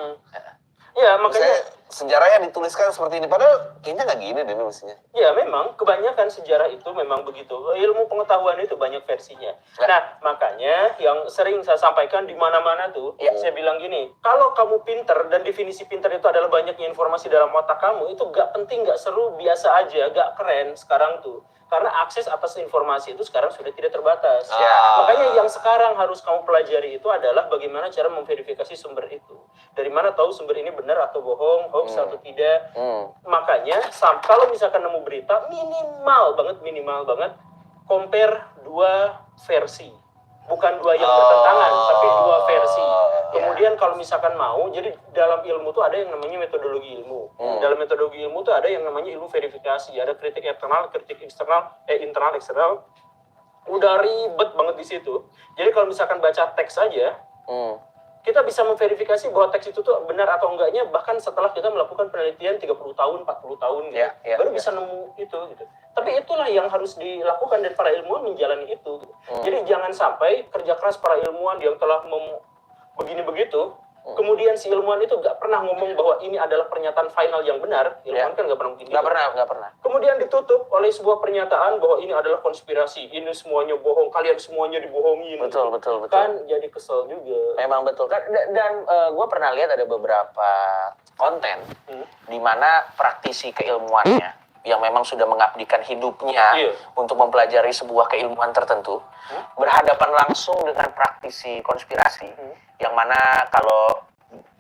Ya, makanya Misalnya sejarahnya dituliskan seperti ini, padahal kayaknya nggak gini deh mestinya. ya memang kebanyakan sejarah itu memang begitu. Ilmu pengetahuan itu banyak versinya. Nah, makanya yang sering saya sampaikan di mana-mana tuh, saya bilang gini, kalau kamu pinter dan definisi pinter itu adalah banyaknya informasi dalam otak kamu, itu gak penting, gak seru, biasa aja, gak keren sekarang tuh. Karena akses atas informasi itu sekarang sudah tidak terbatas. Makanya yang sekarang harus kamu pelajari itu adalah bagaimana cara memverifikasi sumber itu. Dari mana tahu sumber ini benar atau bohong, hoax atau tidak. Makanya kalau misalkan nemu berita, minimal banget, compare dua versi. Bukan dua yang bertentangan, tapi dua versi. Kemudian kalau misalkan mau, jadi dalam ilmu tuh ada yang namanya metodologi ilmu. Dalam metodologi ilmu tuh ada yang namanya ilmu verifikasi. Ada kritik internal, internal, eksternal. Udah ribet banget di situ. Jadi kalau misalkan baca teks aja, kita bisa memverifikasi bahwa teks itu tuh benar atau enggaknya bahkan setelah kita melakukan penelitian 30 tahun, 40 tahun gitu. Baru bisa nemu itu gitu. Tapi itulah yang harus dilakukan dan para ilmuwan menjalani itu gitu. Jadi jangan sampai kerja keras para ilmuwan yang telah begini begitu, kemudian si ilmuwan itu gak pernah ngomong bahwa ini adalah pernyataan final yang benar. Ilmuwan kan gak pernah mungkin. Gak pernah. Kemudian ditutup oleh sebuah pernyataan bahwa ini adalah konspirasi, ini semuanya bohong, kalian semuanya dibohongin. Betul. Kan jadi kesel juga. Memang betul. Dan gue pernah lihat ada beberapa konten di mana praktisi keilmuannya yang memang sudah mengabdikan hidupnya untuk mempelajari sebuah keilmuan tertentu berhadapan langsung dengan praktisi konspirasi yang mana kalau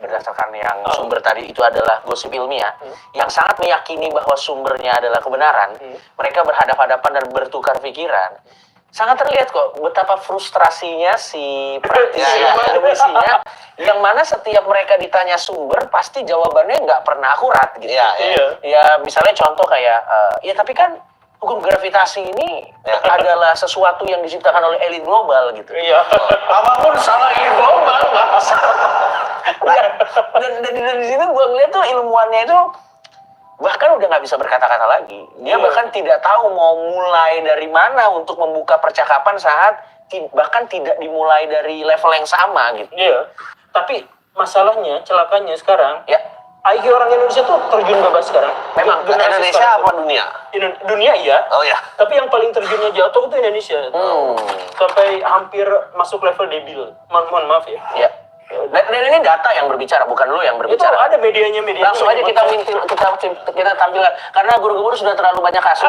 berdasarkan yang sumber tadi itu adalah gosip ilmiah yang sangat meyakini bahwa sumbernya adalah kebenaran, mereka berhadapan-hadapan dan bertukar pikiran. Sangat terlihat kok betapa frustrasinya si praktisi akademisinya yang mana setiap mereka ditanya sumber pasti jawabannya nggak pernah akurat gitu. Ya misalnya contoh kayak ya tapi kan hukum gravitasi ini adalah sesuatu yang diciptakan oleh elit global gitu. Apapun salah elit global nggak dan di situ gue ngeliat tuh ilmuannya itu bahkan udah nggak bisa berkata-kata lagi. Dia bahkan tidak tahu mau mulai dari mana untuk membuka percakapan saat bahkan tidak dimulai dari level yang sama gitu. Tapi masalahnya, celakanya sekarang, IQ orang Indonesia tuh terjun bebas sekarang. Memang Indonesia apa dunia? Dunia iya. Oh ya. Tapi yang paling terjunnya jatuh itu Indonesia. Sampai hampir masuk level debil. Mohon maaf ya. Dan ini data yang berbicara, bukan lu yang berbicara. Itu ada medianya. Langsung aja kita tampilkan karena guru-guru sudah terlalu banyak kasus.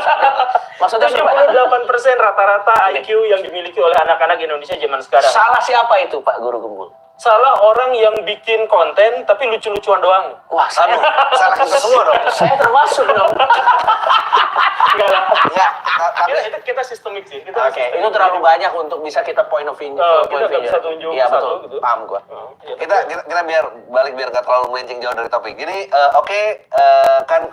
Maksudnya 78% rata-rata IQ yang dimiliki oleh anak-anak Indonesia zaman sekarang. Salah siapa itu Pak Guru Gembul? Salah orang yang bikin konten tapi lucu-lucuan doang. Wah, salah kita semua dong. Saya termasuk dong. Enggak lah. Itu kita sistemik sih. Itu terlalu banyak untuk bisa kita point of view. Kita nggak bisa tunjuk satu gitu. Paham gua. Kita biar nggak terlalu melenceng jauh dari topik. Jadi kan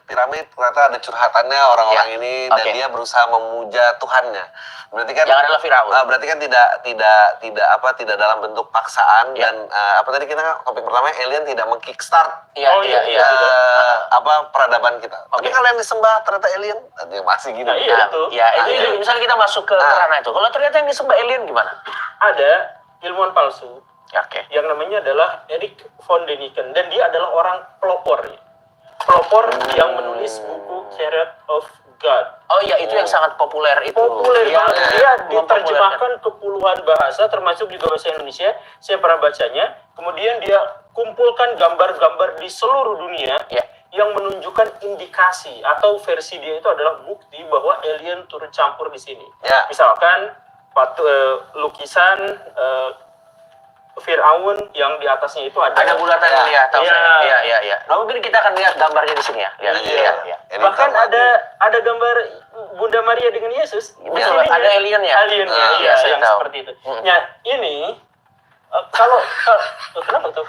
piramid ternyata ada curhatannya orang-orang ini dan dia berusaha memuja Tuhannya. Berarti kan yang adalah Firaun. Berarti kan tidak dalam bentuk paksaan dan apa tadi kita topik pertama alien tidak mengkickstart peradaban kita. Tapi kalau yang disembah ternyata alien, masih gini. Itu misalnya kita masuk ke ranah itu. Kalau ternyata yang disembah alien gimana? Ada ilmuwan palsu. Yang namanya adalah Erik von Däniken dan dia adalah orang pelopor yang menulis buku Chariot of God. Oh iya, itu yang sangat populer itu. Populer Yang banget. Dia mempopulerkan. diterjemahkan ke puluhan bahasa, termasuk juga bahasa Indonesia. Saya pernah bacanya. Kemudian dia kumpulkan gambar-gambar di seluruh dunia yang menunjukkan indikasi atau versi dia itu adalah bukti bahwa alien turut campur di sini. Misalkan lukisan Firaun yang di atasnya itu ada bulatan ya, tahu saya. Iya. Nah, mungkin kita akan lihat gambarnya di sini ya. Iya. Bahkan ada gambar Bunda Maria dengan Yesus. Betul, ada aliennya. Aliennya, yang tahu. seperti itu. Nah, ini kalau kenapa tuh?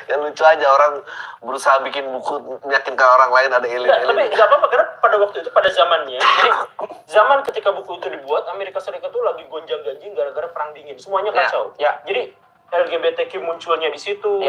Ya lucu aja orang berusaha bikin buku meyakinkan orang lain ada alien. Tapi nggak apa-apa karena pada waktu itu pada zamannya, jadi zaman ketika buku itu dibuat, Amerika Serikat tuh lagi gonjang-ganjing gara-gara perang dingin, semuanya kacau. Jadi LGBTQ munculnya di situ,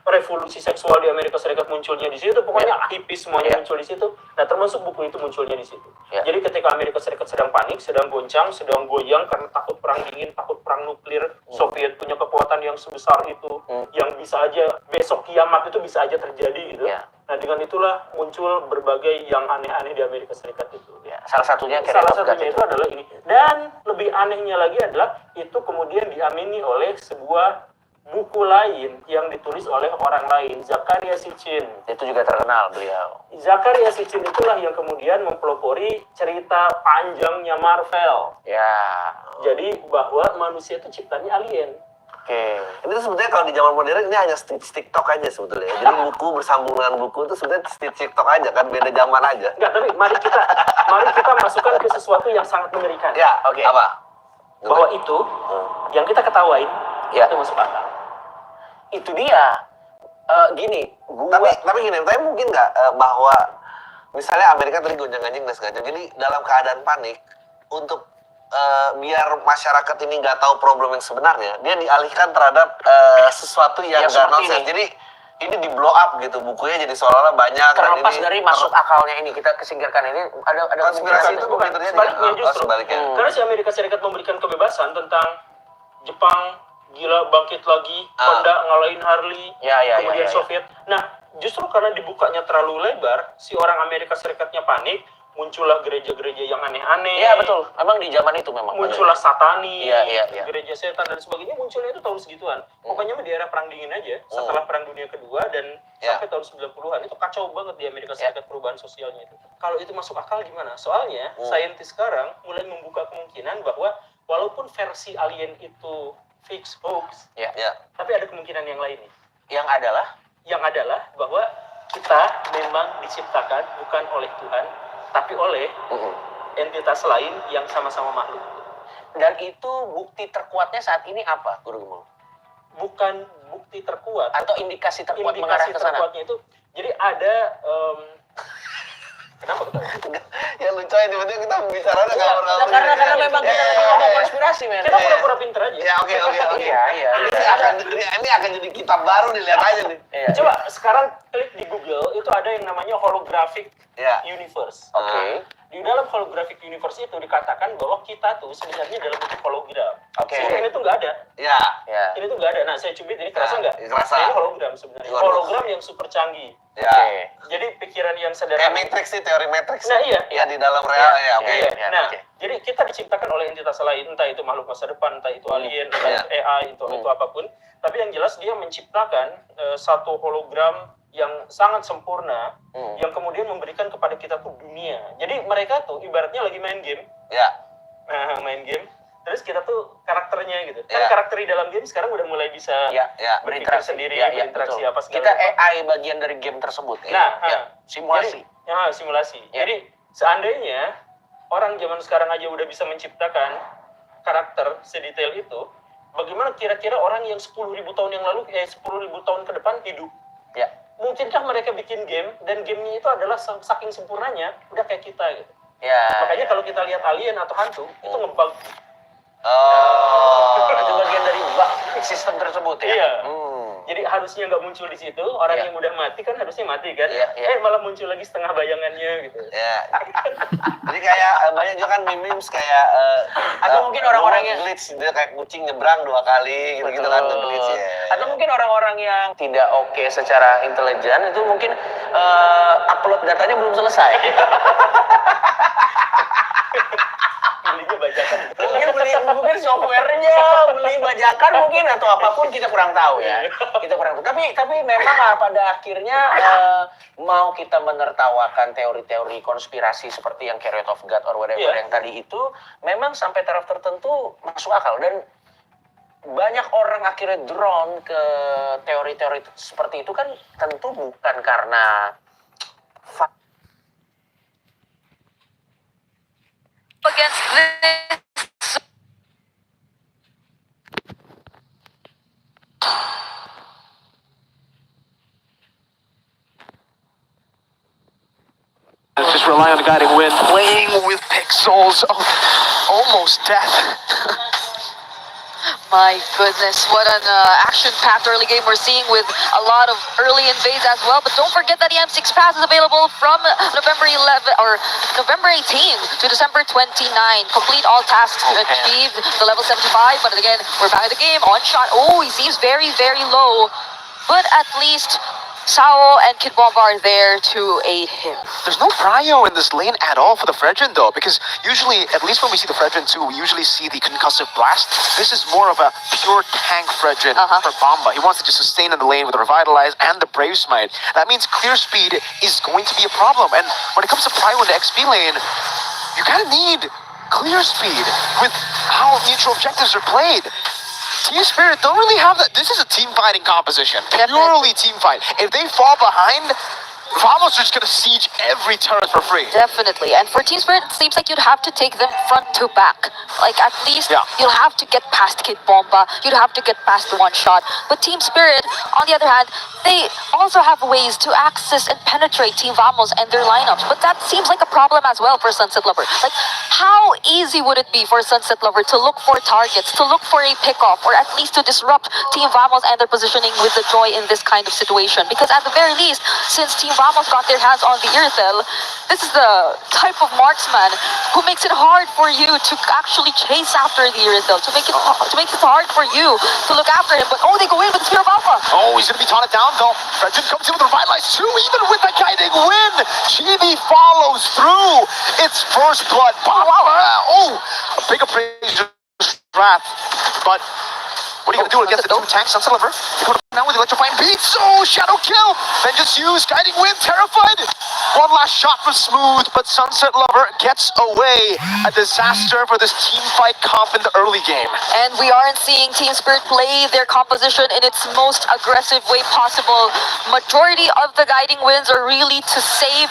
revolusi seksual di Amerika Serikat munculnya di situ, pokoknya hippies semuanya muncul di situ. Nah, termasuk buku itu munculnya di situ. Jadi ketika Amerika Serikat sedang panik, sedang goncang, sedang goyang karena takut perang dingin, takut perang nuklir, Soviet punya kekuatan yang sebesar itu, yang bisa aja besok kiamat itu bisa aja terjadi gitu. Nah, dengan itulah muncul berbagai yang aneh-aneh di Amerika Serikat itu. Salah satunya itu adalah ini. Dan lebih anehnya lagi adalah itu kemudian diamini oleh sebuah buku lain yang ditulis oleh orang lain, Zakaria Sitchin. Itu juga terkenal beliau. Zakaria Sitchin itulah yang kemudian mempelopori cerita panjangnya Marvel. Jadi bahwa manusia itu ciptanya alien. Ini tuh sebetulnya kalau di zaman modern ini hanya stitch TikTok aja sebetulnya. Jadi buku bersambung dengan buku itu sebetulnya stitch TikTok aja kan, beda zaman aja. Enggak, tapi mari kita masukkan ke sesuatu yang sangat mengerikan. Apa? Bahwa itu yang kita ketawain itu masuk akal. Itu dia. Gini, tapi mungkin nggak bahwa misalnya Amerika tadi gonjang-ganjing dan segala macam. Jadi dalam keadaan panik untuk biar masyarakat ini nggak tahu problem yang sebenarnya, dia dialihkan terhadap sesuatu yang nggak nonsense. Jadi ini di blow up gitu, bukunya jadi seolah-olah banyak. Terlepas dari masuk akalnya ini, kita kesingkirkan ini ada konspirasi itu bukan terjadi. Sebaliknya justru. Karena si Amerika Serikat memberikan kebebasan tentang Jepang gila bangkit lagi, Honda ngalahin Harley, kemudian Soviet. Nah, justru karena dibukanya terlalu lebar, si orang Amerika Serikatnya panik, muncullah gereja-gereja yang aneh-aneh. Iya betul, memang di zaman itu memang. Muncullah satani, Iya. gereja setan dan sebagainya munculnya itu tahun segituan. Pokoknya di era perang dingin aja, setelah perang dunia kedua dan sampai tahun 90-an itu kacau banget di Amerika Serikat perubahan sosialnya itu. Kalau itu masuk akal gimana? Soalnya saintis sekarang mulai membuka kemungkinan bahwa walaupun versi alien itu fix hoax, tapi ada kemungkinan yang lain nih. Yang adalah bahwa kita memang diciptakan bukan oleh Tuhan, tapi oleh entitas lain yang sama-sama makhluk. Dan itu bukti terkuatnya saat ini apa, Guru Gumul? Bukan bukti terkuat. Atau indikasi terkuat mengarah ke sana? Terkuatnya itu, jadi ada... Kenapa kita? Ya lucu aja, tiba-tiba kita bicara karena memang kita lagi ngomong konspirasi, men. Kita pura-pura pinter aja. Ya oke. Iya. Ini akan jadi kitab baru nih, lihat aja nih. Coba sekarang klik di Google, itu ada yang namanya holographic universe. Di dalam holographic universe itu dikatakan bahwa kita tuh sebenarnya dalam bentuk hologram. Ini tuh nggak ada. Ini tuh nggak ada. Nah, saya cubit ini kerasa nggak? Kerasa. Ini hologram sebenarnya. Hologram yang super canggih. Jadi pikiran yang sederhana. Kayak Matrix sih, teori Matrix. Nah, iya. Ya di dalam real Nah, jadi kita diciptakan oleh entitas lain, entah itu makhluk masa depan, entah itu alien, entah itu AI, itu apapun. Tapi yang jelas dia menciptakan satu hologram yang sangat sempurna, yang kemudian memberikan kepada kita tuh dunia. Jadi mereka tuh ibaratnya lagi main game. Nah, main game. Terus kita tuh karakternya gitu. Kan karakter di dalam game sekarang udah mulai bisa berinteraksi sendiri, berinteraksi apa segala. Kita AI bagian dari game tersebut. Simulasi. Jadi, simulasi. Jadi seandainya orang zaman sekarang aja udah bisa menciptakan karakter sedetail itu, bagaimana kira-kira orang yang 10.000 tahun yang lalu, 10.000 tahun ke depan hidup? Mungkinkah mereka bikin game dan gamenya itu adalah saking sempurnanya udah kayak kita gitu. Makanya kalau kita lihat alien atau hantu itu ngebug. Itu bagian dari bug sistem tersebut ya. Jadi harusnya nggak muncul di situ, orang yang udah mati kan harusnya mati kan. Malah muncul lagi setengah bayangannya gitu. Jadi kayak banyak juga kan memes kayak atau mungkin orang-orang yang glitch, dia kayak kucing nyebrang 2 kali gitu kan glitch. Atau mungkin mungkin orang-orang yang tidak oke secara intelijen itu mungkin upload datanya belum selesai. Belinya bajakan. Mungkin softwarenya beli bajakan mungkin atau apapun kita kurang tahu ya. Kita kurang tahu. Tapi memang pada akhirnya mau kita menertawakan teori-teori konspirasi seperti yang Carrot of God or whatever yang tadi itu memang sampai taraf tertentu masuk akal dan banyak orang akhirnya drawn ke teori-teori seperti itu kan tentu bukan karena against this. Let's just rely on the guiding wind. Playing with pixels. Oh, almost death. My goodness, what an action-packed early game we're seeing with a lot of early invades as well. But don't forget that the M6 Pass is available from November 11 or November 18 to December 29. Complete all tasks achieved the level 75. But again, we're back in the game. On shot. Oh, he seems very, very low. But at least Sao and Kid Bomba are there to aid him. There's no prio in this lane at all for the Fredrin though, because usually, at least when we see the Fredrin 2, we usually see the concussive blast. This is more of a pure tank Fredrin for Bomba. He wants to just sustain in the lane with the Revitalize and the Brave Smite. That means clear speed is going to be a problem. And when it comes to prio in the XP lane, you kind of need clear speed with how neutral objectives are played. Team Spirit don't really have that. This is a team fighting composition. Purely team fight. If they fall behind, Vamos are just going to siege every turret for free. Definitely. And for Team Spirit, it seems like you'd have to take them front to back. Like, at least you'll have to get past Kid Bomba. You'd have to get past the one shot. But Team Spirit, on the other hand, they also have ways to access and penetrate Team Vamos and their lineups. But that seems like a problem as well for Sunset Lover. Like, how easy would it be for Sunset Lover to look for targets, to look for a pickoff, or at least to disrupt Team Vamos and their positioning with the Joy in this kind of situation? Because at the very least, since Team Vamos got their hands on the Irithel, this is the type of marksman who makes it hard for you to actually chase after the Irithel, to make it hard for you to look after him. But they go in with the Spear of Alpha. Oh, he's going to be taunted down though. Fredrin comes in with the Revitalize too, even with the guiding wind. Chibi follows through. It's first blood. Oh, a big appraisal wrath. But what are you going to do against the two tanks? Sunset Lover. Now with electrifying beats. Oh, shadow kill. Vengeance used. Guiding wind. Terrified. One last shot for Smooth, but Sunset Lover gets away. A disaster for this team fight comp in the early game. And we aren't seeing Team Spirit play their composition in its most aggressive way possible. Majority of the guiding winds are really to save,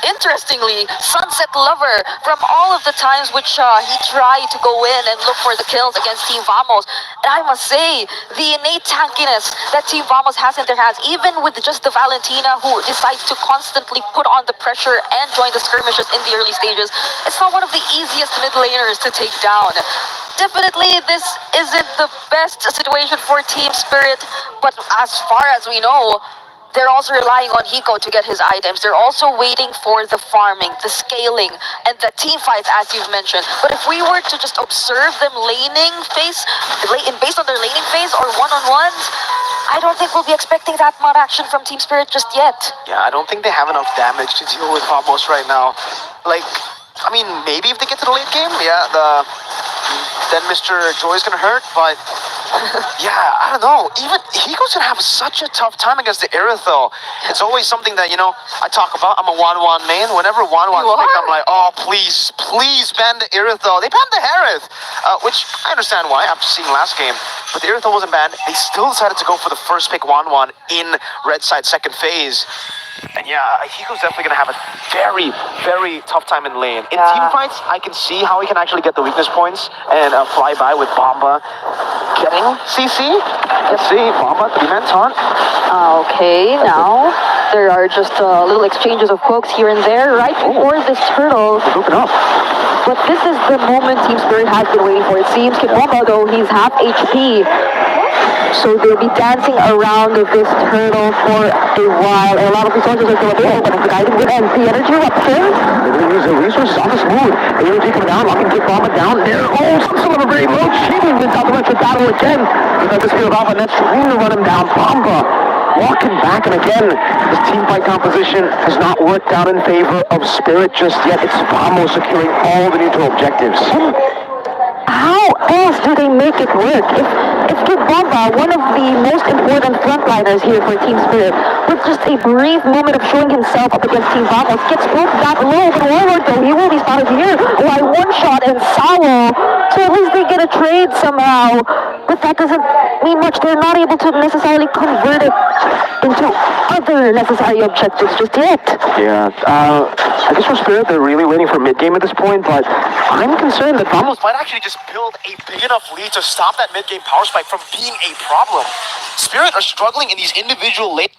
interestingly, Sunset Lover from all of the times which he tried to go in and look for the kills against Team Vamos. And I must say, the innate tankiness that Team Vamos has in their hands, even with just the Valentina who decides to constantly put on the pressure and join the skirmishes in the early stages, it's not one of the easiest mid laners to take down. Definitely, this isn't the best situation for Team Spirit, but as far as we know, they're also relying on Hiko to get his items. They're also waiting for the farming, the scaling, and the team fights, as you've mentioned. But if we were to just observe them laning based on their laning phase or one-on-ones, I don't think we'll be expecting that much action from Team Spirit just yet. Yeah, I don't think they have enough damage to deal with Vamos right now. Like, I mean, maybe if they get to the late game, then Mr. Joy is gonna hurt, but yeah, I don't know. Even Hiko's gonna have such a tough time against the Irithel. It's always something that, I talk about. I'm a 1-1 main. Whenever 1-1's pick, I'm like, oh, please ban the Irithel. They banned the Harith, which I understand why after seeing last game. But the Irithel wasn't banned. They still decided to go for the first pick 1-1 in Red Side second phase. And yeah, Hiko's definitely going to have a very, very tough time in lane. In team fights, I can see how he can actually get the weakness points and fly by with Bomba getting CC. Let's see, Bomba, 3-man taunt. Okay, now there are just little exchanges of pokes here and there right before this turtle. Open up. But this is the moment Team Spirit has been waiting for. It seems Kid Bomba, though, he's half HP. So they'll be dancing around this turtle for a while. And a lot of resources are still available, but if the guy didn't get the energy upstairs, they're going to use the resources on the smooth. The energy coming down, locking kick bomb down there. Oh, some sort of a very low cheating wins out the rest of battle again. Without the spear of Alpha, Net's trying to run him down. Bomba walking back, and again, this team fight composition has not worked out in favor of Spirit just yet. It's Vamos securing all the neutral objectives. How else do they make it work? If Kid Bomba, one of the most important frontliners here for Team Spirit, with just a brief moment of showing himself up against Team Vamos, gets broke that low, but Warlord though, he will be spotted here. Why one shot and Sawo, so at least they get a trade somehow. But that doesn't mean much. They're not able to necessarily convert it into other necessary objectives just yet. Yeah, I guess for Spirit, they're really waiting for mid-game at this point, but I'm concerned that Vamos might actually just build a big enough lead to stop that mid-game power spike from being a problem. Spirit are struggling in these individual late